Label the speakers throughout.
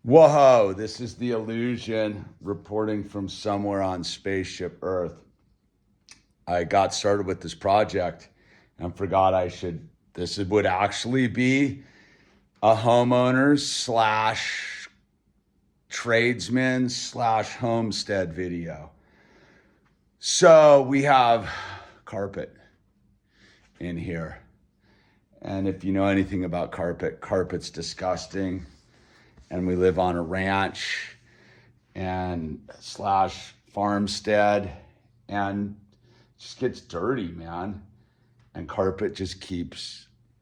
Speaker 1: Whoa, this is the illusion reporting from somewhere on spaceship Earth. I got started with this project and forgot this would actually be a homeowner slash tradesman slash homestead video. So we have carpet in here. And if you know anything about carpet's disgusting. And we live on a ranch and slash farmstead, and it just gets dirty, man. And carpet just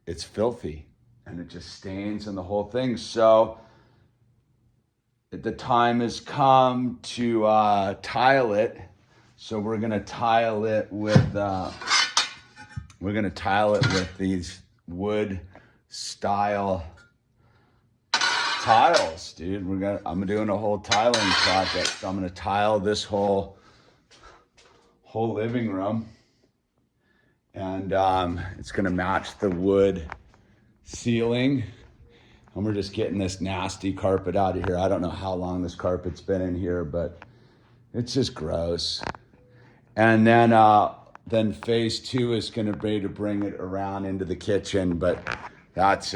Speaker 1: it's filthy and it just stains and the whole thing. So the time has come to tile it. So we're gonna tile it with these wood style tiles, dude. I'm doing a whole tiling project. So I'm gonna tile this whole living room, and it's gonna match the wood ceiling. And we're just getting this nasty carpet out of here. I don't know how long this carpet's been in here, but it's just gross. And then phase 2 is gonna be to bring it around into the kitchen, but that's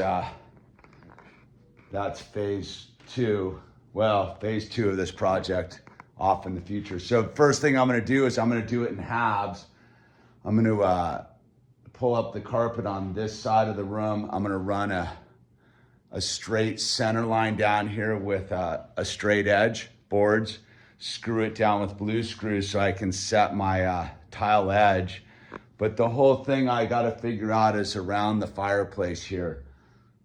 Speaker 1: phase 2. Well, phase 2 of this project off in the future. So first thing I'm gonna do is I'm gonna do it in halves. I'm gonna pull up the carpet on this side of the room. I'm gonna run a straight center line down here with a straight edge boards, screw it down with blue screws so I can set my tile edge. But the whole thing I gotta figure out is around the fireplace here.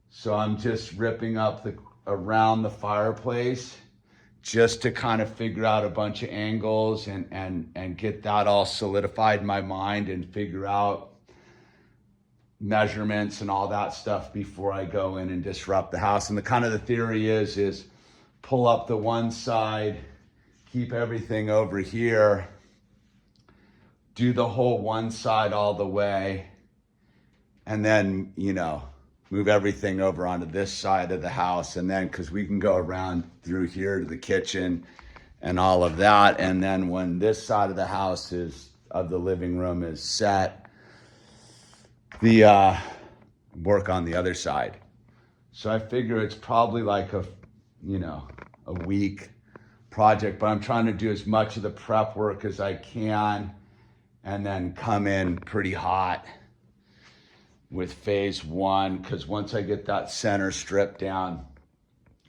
Speaker 1: So I'm just ripping up around the fireplace just to kind of figure out a bunch of angles and get that all solidified in my mind and figure out measurements and all that stuff before I go in and disrupt the house. And the theory is pull up the one side, keep everything over here, do the whole one side all the way, and then, move everything over onto this side of the house. And then, because we can go around through here to the kitchen and all of that. And then when this side of the house of the living room is set, the work on the other side. So I figure it's probably like a week project, but I'm trying to do as much of the prep work as I can and then come in pretty hot with phase 1, because once I get that center strip down,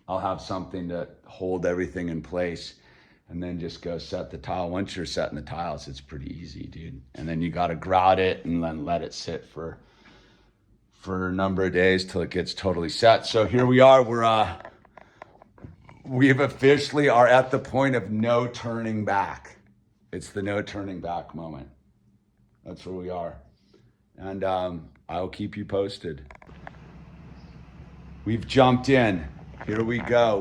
Speaker 1: I'll have something to hold everything in place and then just go set the tile. Once you're setting the tiles, it's pretty easy, dude. And then you got to grout it and then let it sit for a number of days till it gets totally set. So here we are. We've officially are at the point of no turning back. It's the no turning back moment. That's where we are. And I'll keep you posted. We've jumped in. Here we go.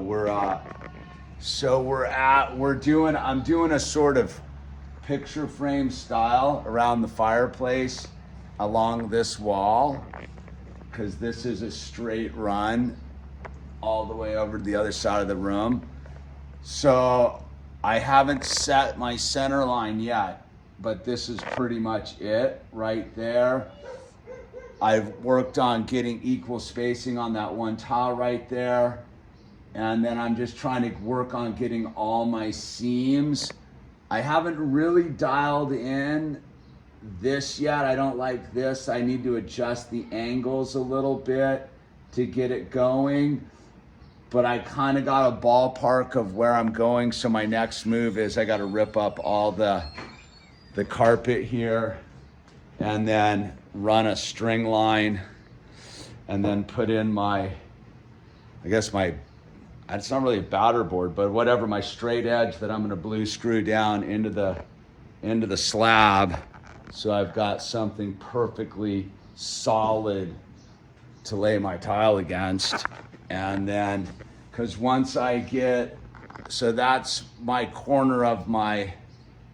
Speaker 1: I'm doing a sort of picture frame style around the fireplace along this wall, because this is a straight run all the way over to the other side of the room. So I haven't set my center line yet, but this is pretty much it right there. I've worked on getting equal spacing on that one tile right there. And then I'm just trying to work on getting all my seams. I haven't really dialed in this yet. I don't like this. I need to adjust the angles a little bit to get it going. But I kind of got a ballpark of where I'm going. So my next move is I got to rip up all the carpet here and then run a string line and then put in it's not really a batter board, but whatever, my straight edge that I'm going to blue screw down into the slab. So I've got something perfectly solid to lay my tile against. And then, because so that's my corner of my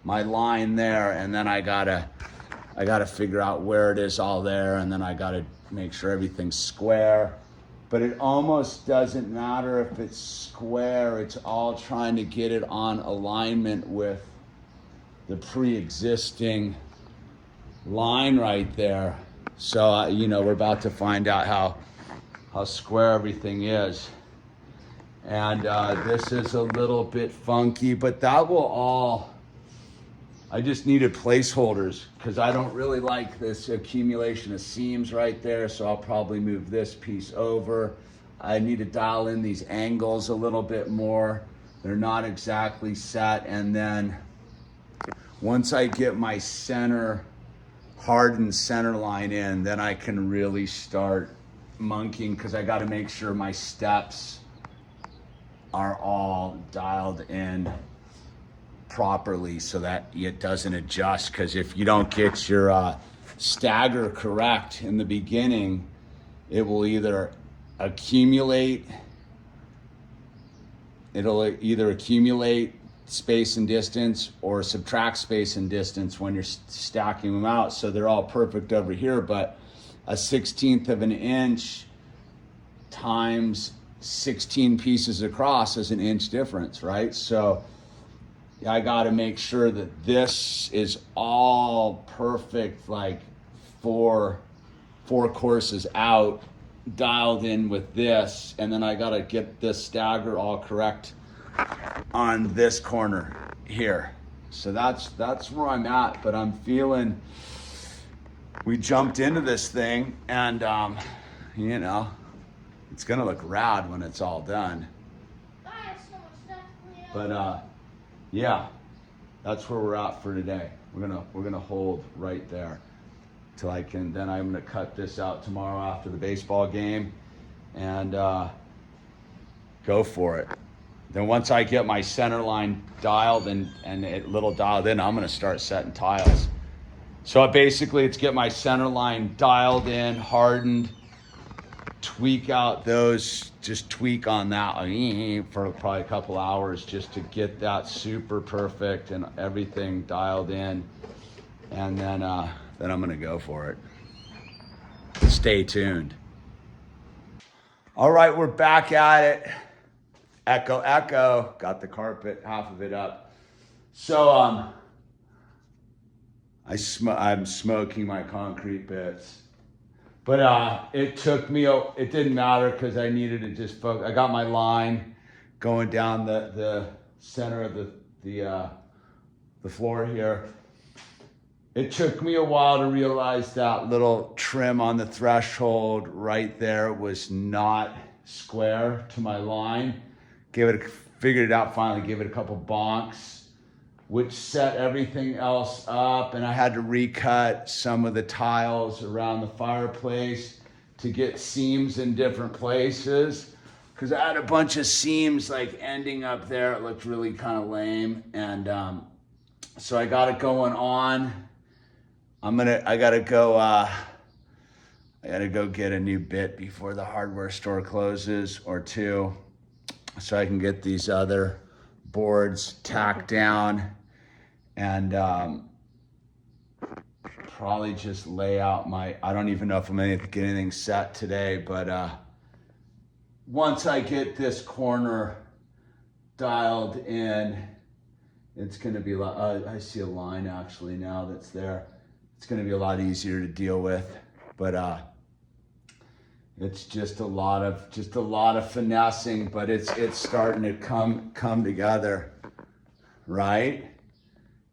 Speaker 1: line there, and then I gotta figure out where it is all there, and then I gotta make sure everything's square. but it almost doesn't matter if it's square. It's all trying to get it on alignment with the pre-existing line right there. So, you know, we're about to find out how square everything is. And this is a little bit funky, but that will all, I just needed placeholders because I don't really like this accumulation of seams right there. So I'll probably move this piece over. I need to dial in these angles a little bit more. They're not exactly set. And then once I get my center, hardened center line in, then I can really start monkeying, because I got to make sure my steps are all dialed in properly so that it doesn't adjust. Because if you don't get your stagger correct in the beginning, it will either accumulate space and distance or subtract space and distance when you're stacking them out. So they're all perfect over here, but a 1/16 of an inch times 16 pieces across is an inch difference, right? So I got to make sure that this is all perfect, like four courses out, dialed in with this, and then I got to get this stagger all correct on this corner here. So that's where I'm at, but I'm feeling, we jumped into this thing, and you know, it's gonna look rad when it's all done. But yeah, that's where we're at for today. We're gonna hold right there till I can. Then I'm gonna cut this out tomorrow after the baseball game, and go for it. Then once I get my center line dialed and it little dialed in, I'm gonna start setting tiles. So basically it's get my center line dialed in, hardened, tweak out those, just tweak on that for probably a couple hours just to get that super perfect and everything dialed in. And then I'm gonna go for it. Stay tuned. All right, we're back at it. Echo, echo. Got the carpet, half of it up. So I'm smoking my concrete bits. But it took me, it didn't matter because I needed to just focus. I got my line going down the center of the floor here. It took me a while to realize that little trim on the threshold right there was not square to my line. Figured it out finally, gave it a couple bonks, which set everything else up, and I had to recut some of the tiles around the fireplace to get seams in different places, because I had a bunch of seams like ending up there. It looked really kind of lame, and so I got it going on. I gotta go get a new bit before the hardware store closes, or two, so I can get these other boards tacked down, and probably just lay out I don't even know if I'm gonna get anything set today, but once I get this corner dialed in, it's gonna be I see a line actually now that's there. It's gonna be a lot easier to deal with, but it's just a lot of finessing, but it's starting to come together, right?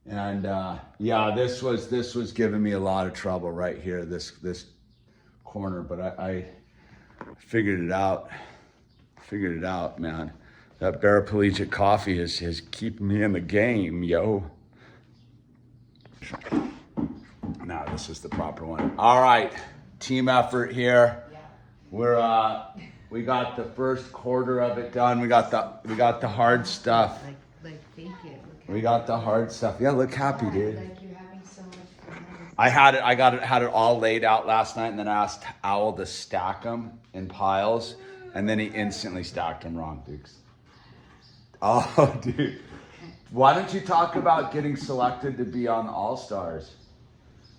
Speaker 1: And yeah, this was giving me a lot of trouble right here, this corner, but I figured it out. Man. That paraplegic coffee is keeping me in the game, yo. Now this is the proper one. All right, team effort here. We got the first quarter of it done. We got the hard stuff.
Speaker 2: Like thank you.
Speaker 1: We got the hard stuff. Yeah, look happy, dude.
Speaker 2: Like you're having so much fun.
Speaker 1: I had it all laid out last night, and then I asked Owl to stack them in piles, and then he instantly stacked them wrong, Dukes. Oh, dude. Why don't you talk about getting selected to be on All Stars?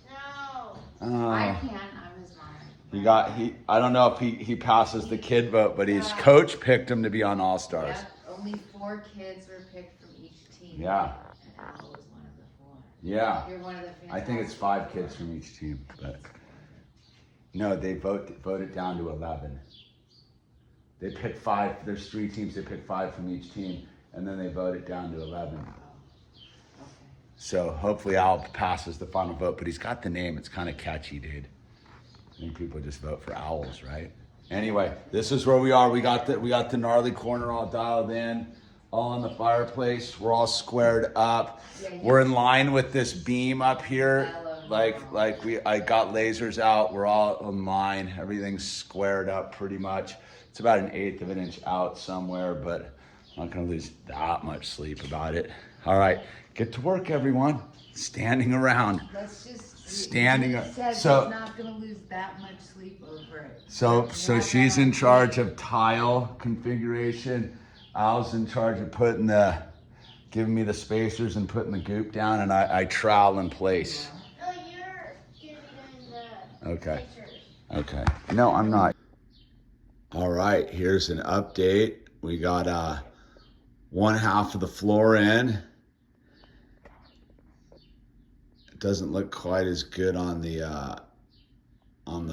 Speaker 2: No.
Speaker 1: Oh.
Speaker 2: I can't. I'm his mom.
Speaker 1: I don't know if he passes the kid vote, but his coach picked him to be on All Stars.
Speaker 2: Yep, only 4 kids were picked from each team.
Speaker 1: Yeah.
Speaker 2: And Al was one of the 4.
Speaker 1: Yeah.
Speaker 2: You're one of the fantastic
Speaker 1: I think it's 5 kids from each team, but no, they voted down to 11. They pick 5. There's 3 teams. They pick 5 from each team, and then they vote it down to 11.
Speaker 2: Okay.
Speaker 1: So hopefully Al passes the final vote, but he's got the name. It's kind of catchy, dude. I think people just vote for owls, right? Anyway, this is where we are. We got the gnarly corner all dialed in, all in the fireplace. We're all squared up.
Speaker 2: Yeah.
Speaker 1: We're in line with this beam up here. I got lasers out. We're all in line. Everything's squared up pretty much. It's about 1/8 of an inch out somewhere, but I'm not gonna lose that much sleep about it. All right, get to work, everyone. Standing around.
Speaker 2: Let's just
Speaker 1: Standing up.
Speaker 2: He says
Speaker 1: So-
Speaker 2: he's not gonna lose that much sleep over it.
Speaker 1: So
Speaker 2: Yeah,
Speaker 1: she's in charge of tile configuration. Al's in charge of giving me the spacers and putting the goop down, and I trowel in place.
Speaker 3: No, you're doing the
Speaker 1: Okay.
Speaker 3: pictures.
Speaker 1: Okay. No, I'm not. All right, here's an update. We got 1/2 of the floor in. It doesn't look quite as good on the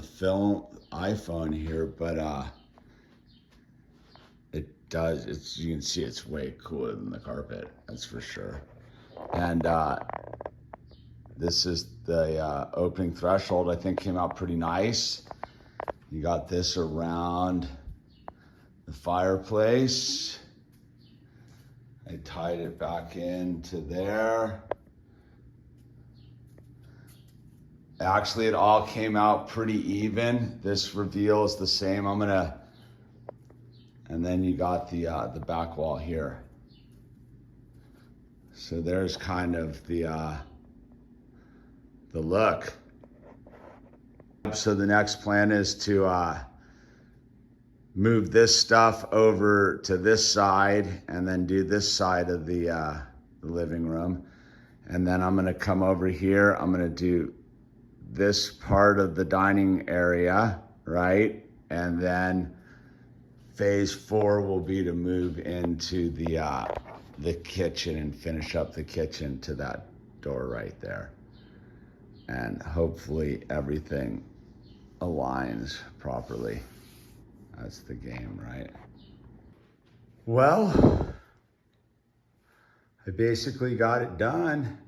Speaker 1: film iPhone here, but it does. You can see it's way cooler than the carpet. That's for sure. And this is the opening threshold. I think came out pretty nice. You got this around the fireplace. I tied it back into there. Actually, it all came out pretty even. This reveal is the same. and then you got the back wall here. So there's kind of the look. So the next plan is to move this stuff over to this side and then do this side of the living room. And then I'm gonna come over here. I'm gonna do this part of the dining area, right? And then phase 4 will be to move into the kitchen and finish up the kitchen to that door right there. And hopefully everything aligns properly. That's the game, right? Well, I basically got it done.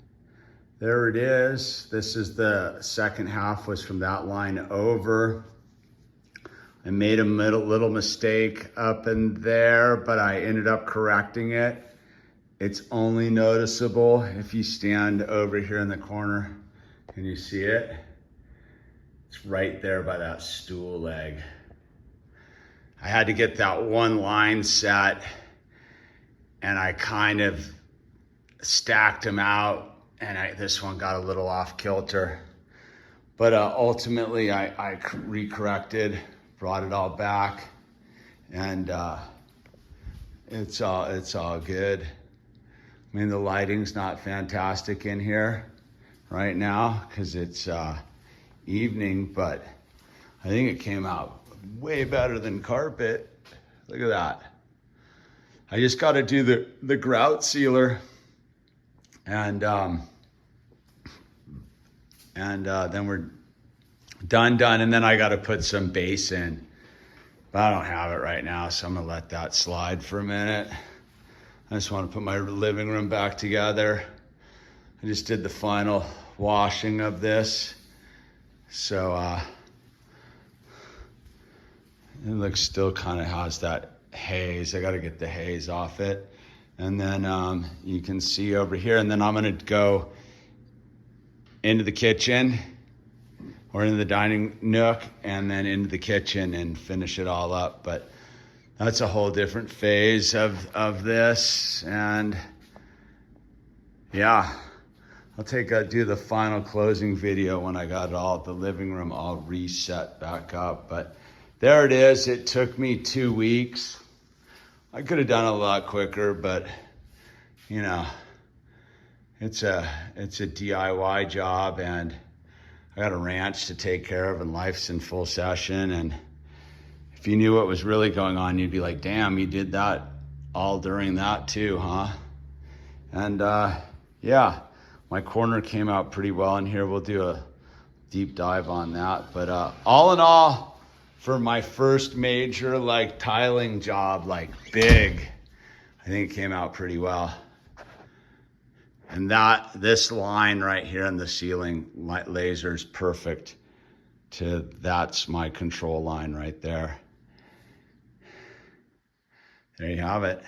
Speaker 1: There it is. This is the second half, was from that line over. I made a little mistake up in there, but I ended up correcting it. It's only noticeable if you stand over here in the corner. Can you see it? It's right there by that stool leg. I had to get that one line set, and I kind of stacked them out, and this one got a little off kilter. But ultimately, I recorrected, brought it all back, and it's all good. I mean, the lighting's not fantastic in here right now because it's evening, but I think it came out way better than carpet. Look at that. I just got to do the grout sealer, and then we're done, and then I got to put some base in, but I don't have it right now, so I'm gonna let that slide for a minute. I just want to put my living room back together. I just did the final washing of this, so it looks still kind of has that haze. I got to get the haze off it. And then you can see over here, and then I'm gonna go into the kitchen or into the dining nook and then into the kitchen and finish it all up. But that's a whole different phase of this. And yeah, I'll do the final closing video when I got the living room all reset back up. But there it is. It took me 2 weeks. I could have done it a lot quicker, but you know, it's a DIY job, and I got a ranch to take care of and life's in full session. And if you knew what was really going on, you'd be like, damn, you did that all during that too, huh? And yeah, my corner came out pretty well in here. We'll do a deep dive on that. But all in all, for my first major like tiling job, like big, I think it came out pretty well. And this line right here in the ceiling laser is perfect that's my control line right there. There you have it.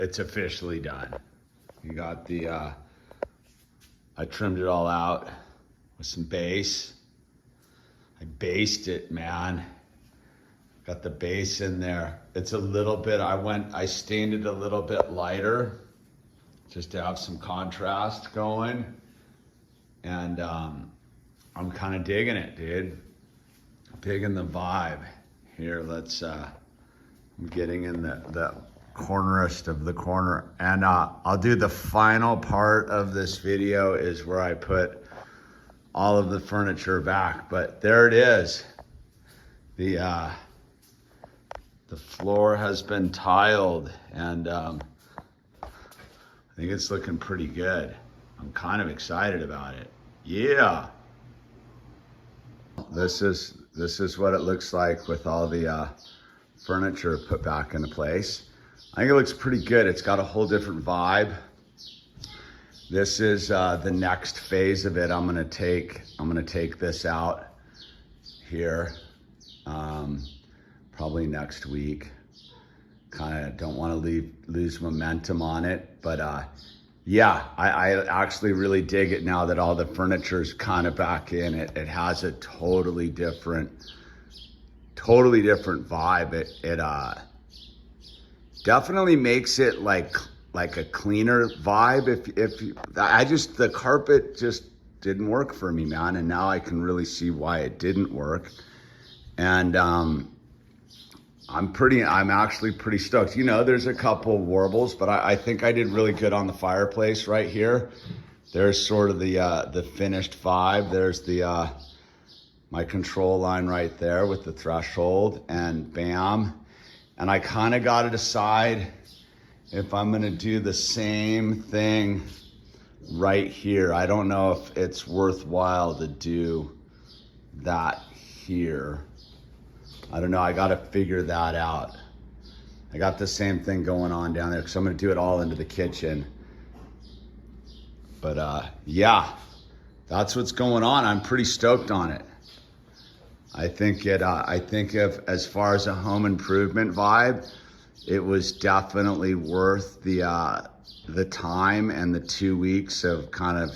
Speaker 1: It's officially done. You got the, I trimmed it all out with some base. I based it, man. Got the base in there. It's a little bit, I stained it a little bit lighter just to have some contrast going. And I'm kind of digging it, dude. Digging the vibe. Here, I'm getting in the cornerest of the corner. And I'll do the final part of this video is where I put all of the furniture back. But there it is. The floor has been tiled, and I think it's looking pretty good. I'm kind of excited about it. Yeah. This is what it looks like with all the furniture put back into place. I think it looks pretty good. It's got a whole different vibe. This is the next phase of it. I'm gonna take this out here, probably next week. Kind of don't want to lose momentum on it, but yeah, I actually really dig it now that all the furniture's kind of back in. It has a totally different vibe. It definitely makes it like a cleaner vibe. The carpet just didn't work for me, man, and now I can really see why it didn't work. And I'm actually pretty stoked. You know, there's a couple warbles, but I think I did really good on the fireplace right here. There's sort of the finished vibe. There's my control line right there with the threshold, and bam. And I kind of got to decide if I'm gonna do the same thing right here. I don't know if it's worthwhile to do that here. I don't know, I gotta figure that out. I got the same thing going on down there because I'm gonna do it all into the kitchen. But yeah, that's what's going on. I'm pretty stoked on it. I think as far as a home improvement vibe, it was definitely worth the time and the 2 weeks of kind of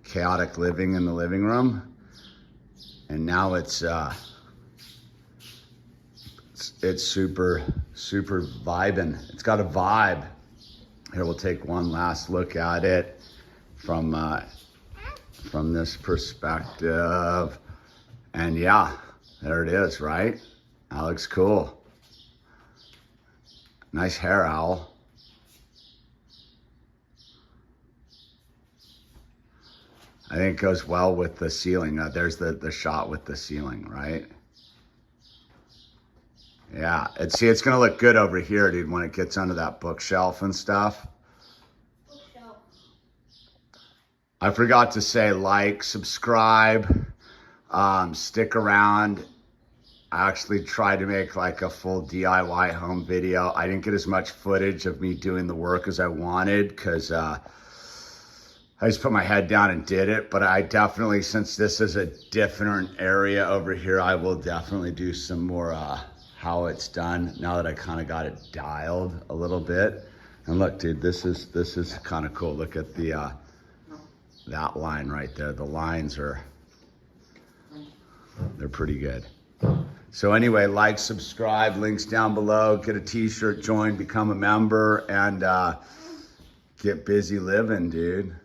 Speaker 1: chaotic living in the living room. And now it's super vibing. It's got a vibe. Here, we'll take one last look at it from this perspective. And yeah, there it is, right? That looks cool. Nice hair owl. I think it goes well with the ceiling. There's the shot with the ceiling, right? Yeah, it's gonna look good over here, dude, when it gets under that bookshelf and stuff.
Speaker 3: Bookshelf.
Speaker 1: I forgot to say, like, subscribe, stick around. I actually tried to make like a full DIY home video. I didn't get as much footage of me doing the work as I wanted because I just put my head down and did it. But I definitely, since this is a different area over here, I will definitely do some more how it's done now that I kind of got it dialed a little bit. And look, dude, this is kind of cool. Look at that line right there. The lines they're pretty good. So anyway, like, subscribe, links down below, get a t-shirt, join, become a member, and get busy living, dude.